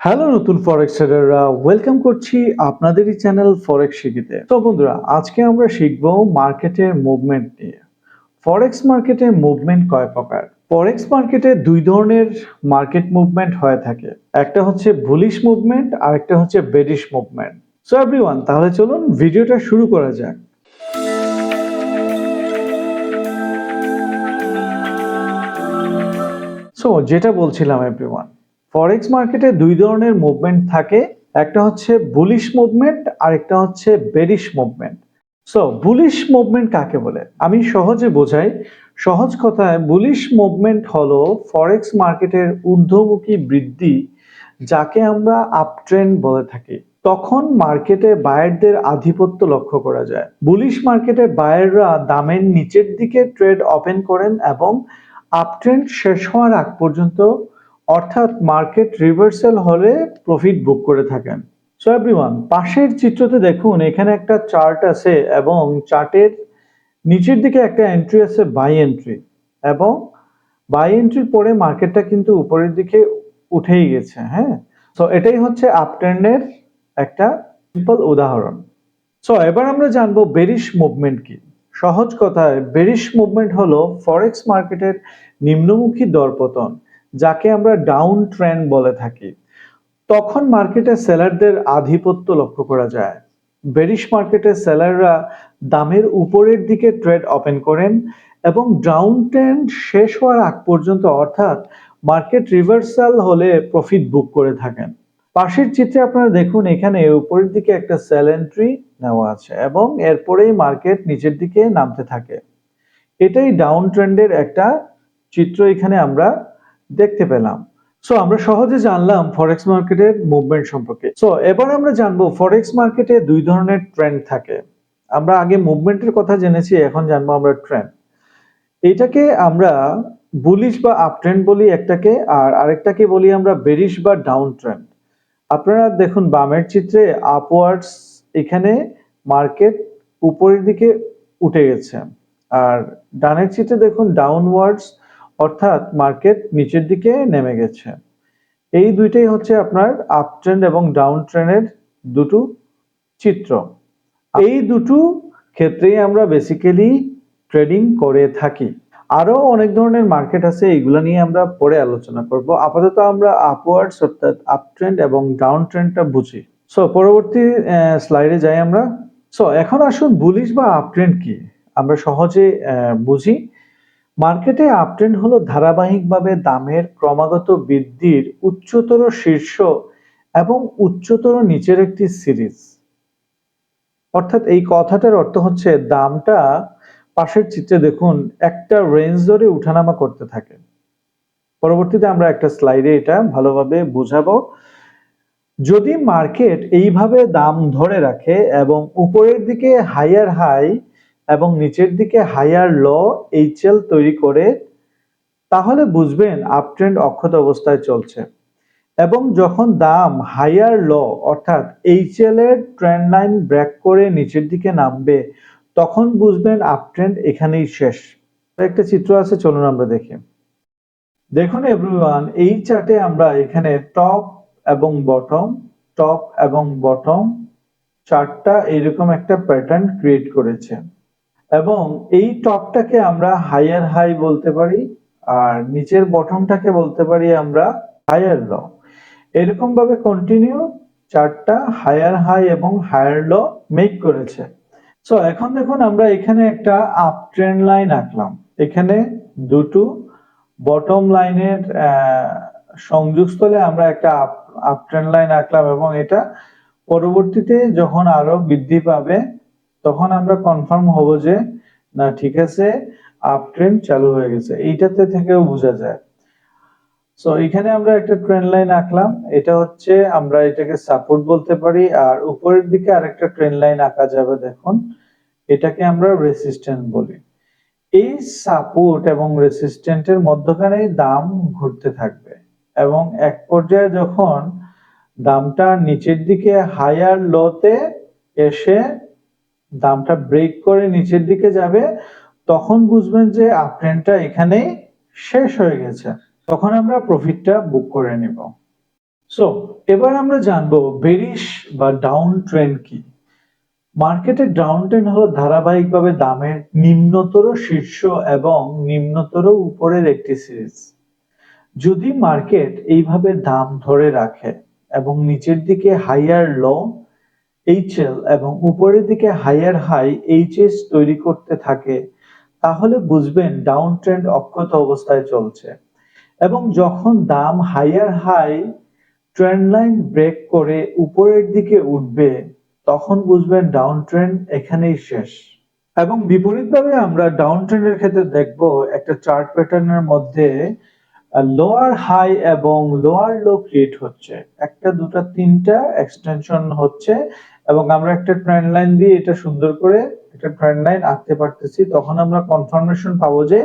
Hello নতুন ফরেক্স ট্রেডাররা, welcome করছি আপনাদেরই চ্যানেল ফরেক্স শিখিতে। তো বন্ধুরা, আজকে আমরা শিখব মার্কেটের মুভমেন্ট নিয়ে। ফরেক্স মার্কেটে মুভমেন্ট কয় প্রকার? ফরেক্স মার্কেটে দুই ধরনের মার্কেট মুভমেন্ট হয়ে থাকে। একটা হচ্ছে বুলিশ মুভমেন্ট আর একটা হচ্ছে বেরিশ মুভমেন্ট। সো এভরিওয়ান, তাহলে চলুন ভিডিওটা শুরু করা যাক। সো যেটা বলছিলাম এভরিওয়ান, ফরেক্স মার্কেটে দুই ধরনের মুভমেন্ট থাকে। একটা হচ্ছে বুলিশ মুভমেন্ট আর একটা হচ্ছে bearish movement. So bullish movement কাকে বলে আমি সহজে বোঝাই। সহজ কথায় বুলিশ মুভমেন্ট হলো ফরেক্স মার্কেটের ঊর্ধ্বমুখী বৃদ্ধি, যাকে আমরা আপ ট্রেন্ড বলে থাকি। তখন মার্কেটে বায়ারদের আধিপত্য লক্ষ্য করা যায়। বুলিশ মার্কেটে বায়াররা দামের নিচের দিকে ট্রেড ওপেন করেন এবং আপ ট্রেন্ড শেষ হওয়ার আগ পর্যন্ত, অর্থাৎ মার্কেট রিভার্সাল হলে প্রফিট বুক করে থাকেন। সো এভরিওয়ান, পাশের চিত্রতে দেখুন, এখানে একটা চার্ট আছে এবং চার্টের নিচের দিকে একটা এন্ট্রি আছে বাই এন্ট্রি, এবং বাই এন্ট্রির পরে মার্কেটটা কিন্তু উপরের দিকে উঠেই গেছে। হ্যাঁ, সো এটাই হচ্ছে আপ ট্রেন্ডের একটা সিম্পল উদাহরণ। সো এবার আমরা জানবো বেরিশ মুভমেন্ট কি। সহজ কথায় বেরিশ মুভমেন্ট হলো ফরেক্স মার্কেটের নিম্নমুখী দরপতন, যাকে আমরা ডাউন ট্রেন্ড বলে থাকি। তখন মার্কেটে সেলারদের আধিপত্য লক্ষ্য করা যায়। বেরিশ মার্কেটে সেলাররা দামের উপরের দিকে ট্রেড ওপেন করেন এবং ডাউন ট্রেন্ড শেষ হওয়ার আগ পর্যন্ত, অর্থাৎ মার্কেট রিভার্সাল হলে প্রফিট বুক করে থাকেন। পাশের চিত্রে আপনারা দেখুন, এখানে উপরের দিকে একটা সেল এন্ট্রি নেওয়া আছে এবং এরপরেই মার্কেট নিচের দিকে নামতে থাকে। এটাই ডাউন ট্রেন্ডের একটা চিত্র এখানে আমরা দেখতে পেলাম। সো আমরা সহজে জানলাম ফরেক্স মার্কেটের মুভমেন্ট সম্পর্কে। সো এবার আমরা জানবো ফরেক্স মার্কেটে দুই ধরনের ট্রেন্ড থাকে। আমরা আগে মুভমেন্টের কথা জেনেছি, এখন জানবো আমরা ট্রেন্ড। এটাকে আমরা বুলিশ বা আপ ট্রেন্ড বলি একটাকে, আর আরেকটাকে বলি আমরা বেরিশ বা ডাউন ট্রেন্ড। আপনারা দেখুন বামের চিত্রে আপওয়ার্ডস, এখানে মার্কেট উপরের দিকে উঠে গেছে, আর ডানের চিত্রে দেখুন ডাউনওয়ার্ডস, অর্থাৎ মার্কেট নিচের দিকে নেমে গেছে। এই দুইটাই হচ্ছে আপনার আপ ট্রেন্ড এবং ডাউন ট্রেন্ডের দুটো চিত্র। এই দুটো ক্ষেত্রেই আমরা বেসিক্যালি ট্রেডিং করে থাকি। আরো অনেক ধরনের মার্কেট আছে, এগুলো নিয়ে আমরা পরে আলোচনা করব। আপাতত আমরা আপওয়ার্ডস অর্থাৎ আপ ট্রেন্ড এবং ডাউন ট্রেন্ডটা বুঝি। সো পরবর্তী স্লাইডে যাই আমরা। সো এখন আসুন বুলিশ বা আপ ট্রেন্ড কি আমরা সহজে বুঝি। মার্কেটে আপ ট্রেন্ড হলো ধারাবাহিকভাবে দামের ক্রমাগত বৃদ্ধির উচ্চতর শীর্ষ এবং উচ্চতর নিচের একটি সিরিজ। অর্থাৎ এই কথাটার অর্থ হচ্ছে দামটা পাশের চিত্রে দেখুন একটা রেঞ্জ ধরে উঠানামা করতে থাকে। পরবর্তীতে আমরা একটা স্লাইডে এটা ভালোভাবে বুঝাবো। যদি মার্কেট এইভাবে দাম ধরে রাখে এবং উপরের দিকে হাইয়ার হাই এবং নিচের দিকে হাইয়ার লো এইচএল তৈরি করে, তাহলে বুঝবেন আপ ট্রেন্ড অক্ষত অবস্থায় চলছে। এবং যখন দাম হাইয়ার লো অর্থাৎ এইচএল এর ট্রেন্ড লাইন ব্রেক করে নিচের দিকে নামবে, তখন বুঝবেন আপ ট্রেন্ড এখানেই শেষ। একটা চিত্র আছে, চলুন আমরা দেখি। দেখুন এভরিওয়ান, এই চার্টে আমরা এখানে টপ এবং বটম চার্টটা এরকম একটা প্যাটার্ন ক্রিয়েট করেছে, এবং এই টপটাকে আমরা হাইয়ার হাই বলতে পারি আর নিচের বটমটাকে বলতে পারি আমরা হাইয়ার লো। এরকম ভাবে কন্টিনিউ চার্টটা হাইয়ার হাই এবং হায়ার লো মেক করেছে। সো এখন দেখুন আমরা এখানে একটা আপ ট্রেন্ড লাইন আঁকলাম, এখানে দুটো বটম লাইনের সংযোগস্থলে আমরা একটা আপ ট্রেন্ড লাইন আঁকলাম, এবং এটা পরবর্তীতে যখন আরো বৃদ্ধি পাবে তখন আমরা কনফার্ম হব যে না, ঠিক আছে, আপ ট্রেন্ড চালু হয়ে গেছে। এইটাতে থেকেও বোঝা যায়। সো এখানে আমরা একটা ট্রেন্ড লাইন আঁকলাম, এটা হচ্ছে আমরা এটাকে সাপোর্ট বলতে পারি, আর উপরের দিকে আরেকটা ট্রেন্ড লাইন আঁকা যাবে, দেখুন এটাকে আমরা রেসিস্ট্যান্ট বলি। এই সাপোর্ট এবং রেসিস্ট্যান্টের মধ্যখানে দাম ঘুরতে থাকবে, এবং এক পর্যায়ে যখন দামটা নিচের দিকে হায়ার লোতে এসে দামটা ব্রেক করে নিচের দিকে যাবে, তখন বুঝবেন যে আপ ট্রেন্ডটা এখানেই শেষ হয়ে গেছে। তখন আমরা প্রফিটটা বুক করে নিব। সো এবার আমরা জানবো বেরিশ বা ডাউন ট্রেন্ড কি। মার্কেটে ডাউন ট্রেন্ড হলো ধারাবাহিকভাবে দামের নিম্নতর শীর্ষ এবং নিম্নতর উপরের একটি সিরিজ। যদি মার্কেট এইভাবে দাম ধরে রাখে এবং নিচের দিকে হাইয়ার লো এইচএল এবং উপরের দিকে হাইয়ার হাই এইচএস তৈরি করতে থাকে, তাহলে বুঝবেন ডাউন ট্রেন্ড অক্ষত অবস্থায় চলছে। এবং যখন দাম higher high trend line break করে উপরের দিকে উঠবে, তখন বুঝবেন ডাউন ট্রেন্ড এখানেই শেষ। এবং বিপরীতভাবে আমরা ডাউন ট্রেন্ডের ক্ষেত্রে দেখব একটা চার্ট প্যাটার্নের মধ্যে লোয়ার হাই এবং লোয়ার লো ক্রিয়েট হচ্ছে, একটা দুটা তিনটা এক্সটেনশন হচ্ছে এবং আমরা একটা ট্রেন্ড লাইন দিয়ে এটা সুন্দর করে একটা ট্রেন্ড লাইন আঁকতে পারতেছি, তখন আমরা কনফার্মেশন পাবো যে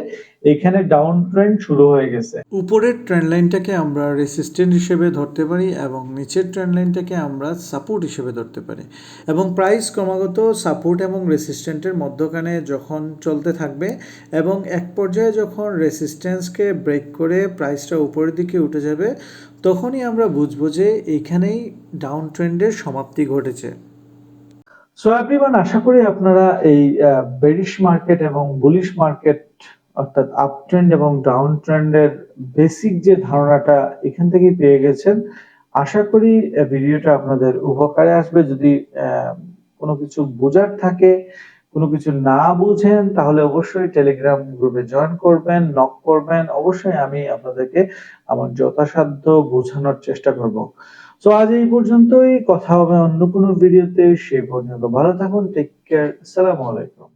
এখানে ডাউন ট্রেন্ড শুরু হয়ে গেছে। উপরের ট্রেন্ড লাইনটাকে আমরা রেসিস্ট্যান্ট হিসেবে ধরতে পারি এবং নিচের ট্রেন্ড লাইনটাকে আমরা সাপোর্ট হিসেবে ধরতে পারি, এবং প্রাইস ক্রমাগত সাপোর্ট এবং রেসিস্ট্যান্টের মধ্যখানে যখন চলতে থাকবে এবং এক পর্যায়ে যখন রেসিস্ট্যান্সকে ব্রেক করে প্রাইসটা উপরের দিকে উঠে যাবে, তখনই আমরা বুঝবো যে এইখানেই ডাউন ট্রেন্ডের সমাপ্তি ঘটেছে। সো এভরিওয়ান, আশা করি আপনারা এই বেরিশ মার্কেট এবং বুলিশ মার্কেট অর্থাৎ আপ ট্রেন্ড এবং ডাউন ট্রেন্ডের বেসিক যে ধারণাটা এখান থেকেই পেয়ে গেছেন। আশা করি ভিডিওটা আপনাদের উপকারে আসবে। যদি কোনো কিছু বোঝার থাকে, কোনো কিছু না বুঝেন, তাহলে অবশ্যই টেলিগ্রাম গ্রুপে জয়েন করবেন, নক করবেন, অবশ্যই আমি আপনাদেরকে আমার যথাসাধ্য বোঝানোর চেষ্টা করব। তো আজ এই পর্যন্তই, কথা হবে অন্য কোনো ভিডিওতে। সে পর্যন্ত ভালো থাকুন, টেক কেয়ার, আসসালামু আলাইকুম।